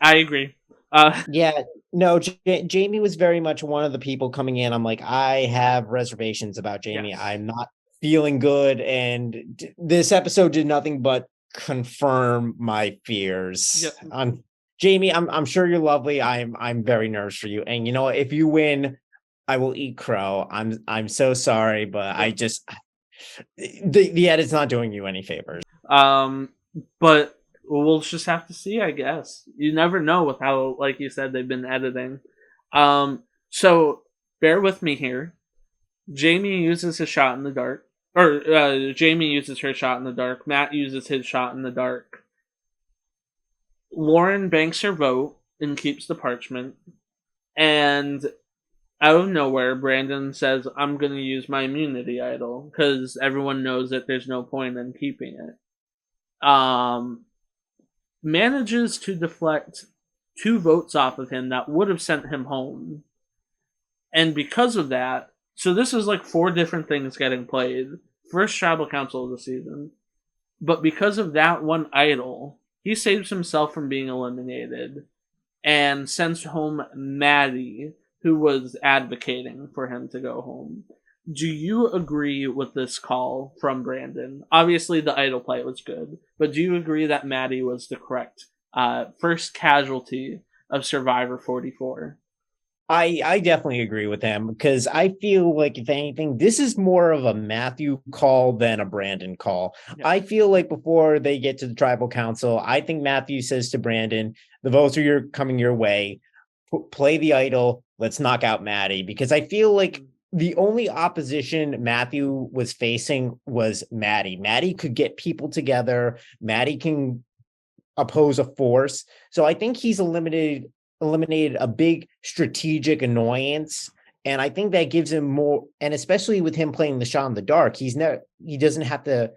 I agree. Uh, Yeah, no, Jamie was very much one of the people coming in. I'm like, I have reservations about Jamie. yes. I'm not feeling good. And this episode did nothing but confirm my fears. Yep. On Jamie, I'm sure you're lovely. I'm very nervous for you. And you know what? If you win, I will eat crow. I'm so sorry, but I Yep. just the edit's not doing you any favors. Um, but we'll just have to see, I guess. You never know with how, like you said, they've been editing. So bear with me here. Jamie uses his shot in the dark, or Jamie uses her shot in the dark. Matt uses his shot in the dark. Lauren banks her vote and keeps the parchment. And out of nowhere, Brandon says, I'm going to use my immunity idol because everyone knows that there's no point in keeping it. Manages to deflect 2 votes off of him that would have sent him home. And because of that, so this is like 4 different things getting played. First tribal council of the season. But because of that one idol, he saves himself from being eliminated and sends home Maddie, who was advocating for him to go home. Do you agree with this call from Brandon? Obviously, the idol play was good, but do you agree that Maddie was the correct first casualty of Survivor 44? I definitely agree with him because I feel like if anything, this is more of a Matthew call than a Brandon call. Yeah. I feel like before they get to the tribal council, I think Matthew says to Brandon, "The votes are coming your way. Play the idol. Let's knock out Maddie." Because I feel like the only opposition Matthew was facing was Maddie. Maddie could get people together. Maddie can oppose a force. So I think he's eliminated a big strategic annoyance. And I think that gives him more, and especially with him playing the shot in the dark, he doesn't have to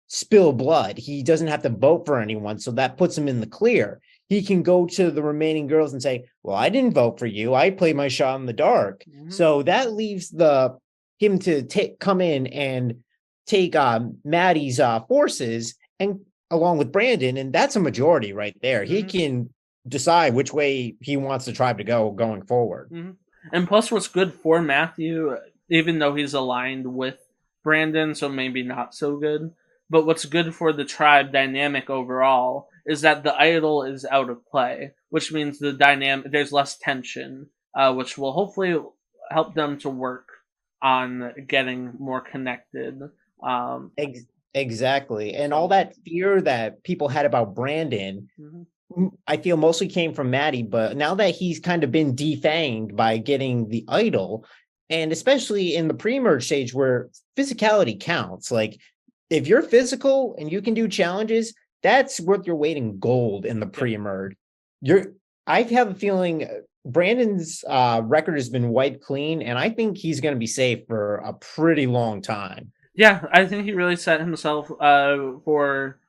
spill blood. He doesn't have to vote for anyone. So that puts him in the clear. He can go to the remaining girls and say, well, I didn't vote for you. I played my shot in the dark. Mm-hmm. So that leaves him to come in and take Maddie's forces and along with Brandon. And that's a majority right there. Mm-hmm. He can decide which way he wants the tribe to go going forward. Mm-hmm. And plus, what's good for Matthew, even though he's aligned with Brandon, so maybe not so good, but what's good for the tribe dynamic overall is that the idol is out of play, which means there's less tension, which will hopefully help them to work on getting more connected. Exactly. And all that fear that people had about Brandon, mm-hmm. I feel mostly came from Maddie, but now that he's kind of been defanged by getting the idol, and especially in the pre-merge stage where physicality counts, like if you're physical and you can do challenges, that's worth your weight in gold in the pre-merge. I have a feeling Brandon's record has been wiped clean, and I think he's going to be safe for a pretty long time. Yeah, I think he really set himself for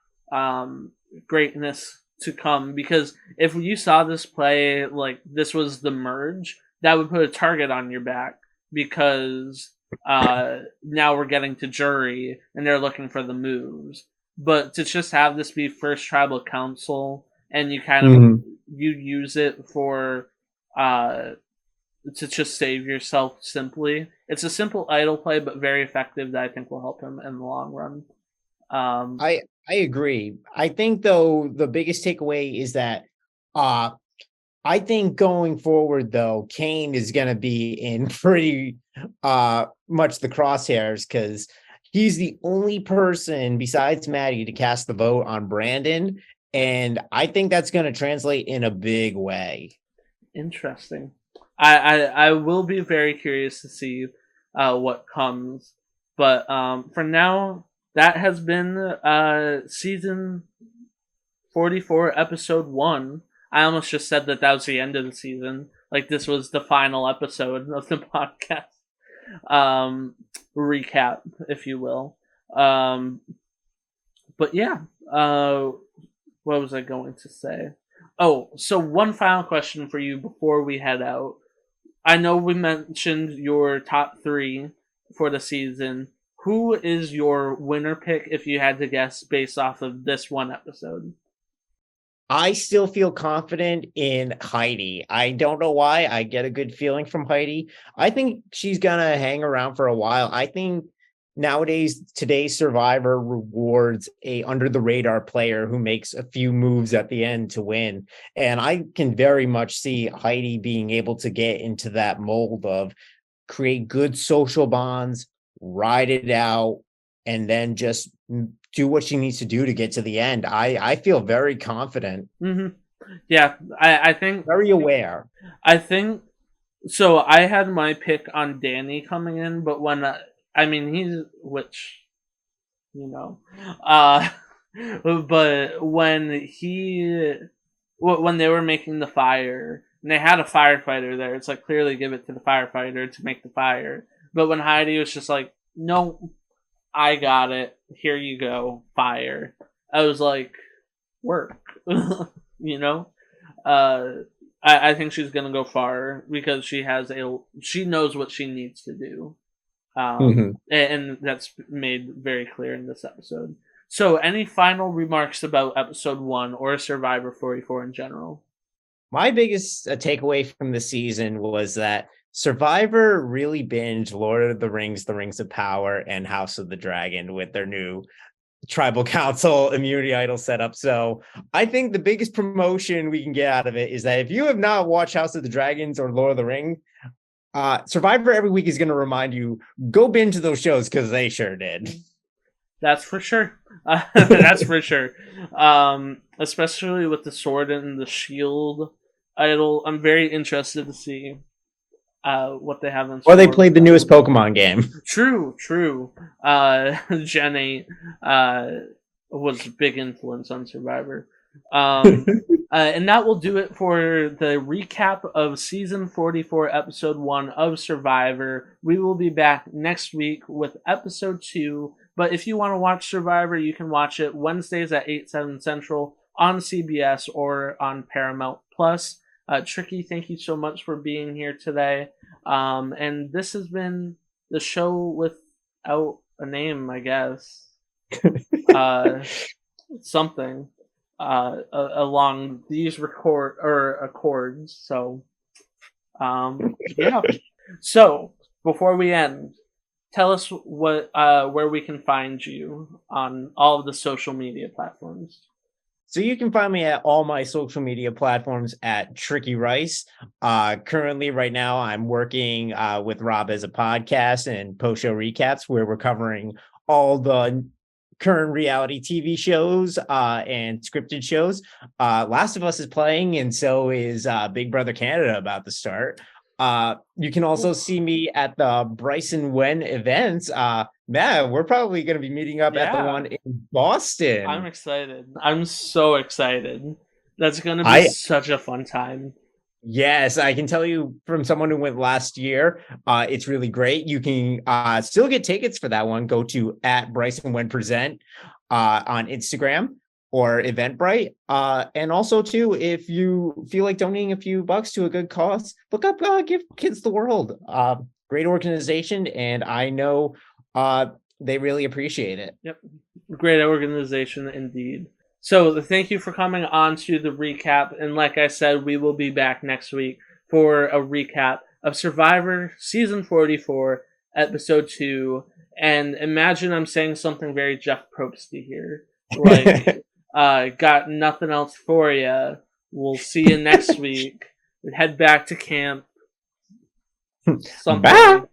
greatness to come, because if you saw this play like this was the merge, that would put a target on your back, because now we're getting to jury and they're looking for the moves. But to just have this be first tribal council and you kind of you use it for to just save yourself simply. It's a simple idle play, but very effective, that I think will help him in the long run. I agree. I think though the biggest takeaway is that I think going forward though, Kane is gonna be in pretty much the crosshairs because he's the only person besides Maddie to cast the vote on Brandon. And I think that's gonna translate in a big way. Interesting. I will be very curious to see what comes. But for now, that has been season 44, episode 1. I almost just said that was the end of the season. Like this was the final episode of the podcast. Recap, if you will. But yeah, what was I going to say? Oh, so one final question for you before we head out. I know we mentioned your top 3 for the season. Who is your winner pick if you had to guess based off of this one episode? I still feel confident in Heidi. I don't know why. I get a good feeling from Heidi. I think she's gonna hang around for a while. I think nowadays today's Survivor rewards a under the radar player who makes a few moves at the end to win. And I can very much see Heidi being able to get into that mold of create good social bonds, ride it out, and then just do what she needs to do to get to the end. I feel very confident. Mm-hmm. Yeah, I think very aware. I think so. I had my pick on Danny coming in, but when I mean he's which you know, but when when they were making the fire and they had a firefighter there, it's like clearly give it to the firefighter to make the fire. But when Heidi was just like, no, I got it. Here you go, fire. I was like, work, you know. I think she's gonna go far because she knows what she needs to do, and that's made very clear in this episode. So, any final remarks about episode 1 or Survivor 44 in general? My biggest takeaway from the season was that Survivor really binged Lord of the Rings, The Rings of Power, and House of the Dragon with their new tribal council immunity idol setup. So I think the biggest promotion we can get out of it is that if you have not watched House of the Dragons or Lord of the Ring, Survivor every week is going to remind you, go binge those shows because they sure did. That's for sure. That's for sure. Especially with the sword and the shield idol. I'm very interested to see what they have in store. Or they played the newest Pokemon game. True. Gen 8 was a big influence on Survivor. And that will do it for the recap of season 44, episode 1 of Survivor. We will be back next week with episode 2. But if you want to watch Survivor, you can watch it Wednesdays at 8, 7 Central on CBS or on Paramount Plus. Tricky, thank you so much for being here today. And this has been the show without a name, I guess. Something along these accords. So, yeah. So, before we end, tell us where we can find you on all of the social media platforms. So you can find me at all my social media platforms at Tricky Rice. Currently, right now, I'm working with Rob as a podcast and post-show recaps where we're covering all the current reality TV shows and scripted shows. Last of Us is playing, and so is Big Brother Canada about to start. You can also see me at the Bryson Wen events. Man, we're probably going to be meeting up at the one in Boston. I'm excited. I'm so excited. That's going to be such a fun time. Yes, I can tell you from someone who went last year, it's really great. You can still get tickets for that one. Go to at Bryson Wen Present on Instagram or Eventbrite. And also, too, if you feel like donating a few bucks to a good cause, look up Give Kids the World. Great organization, and I know they really appreciate it. Yep. Great organization indeed. So thank you for coming on to the recap. And like I said, we will be back next week for a recap of Survivor Season 44, Episode 2. And imagine I'm saying something very Jeff Probsty here. Like, got nothing else for you. We'll see you next week. Head back to camp. Something. Bye.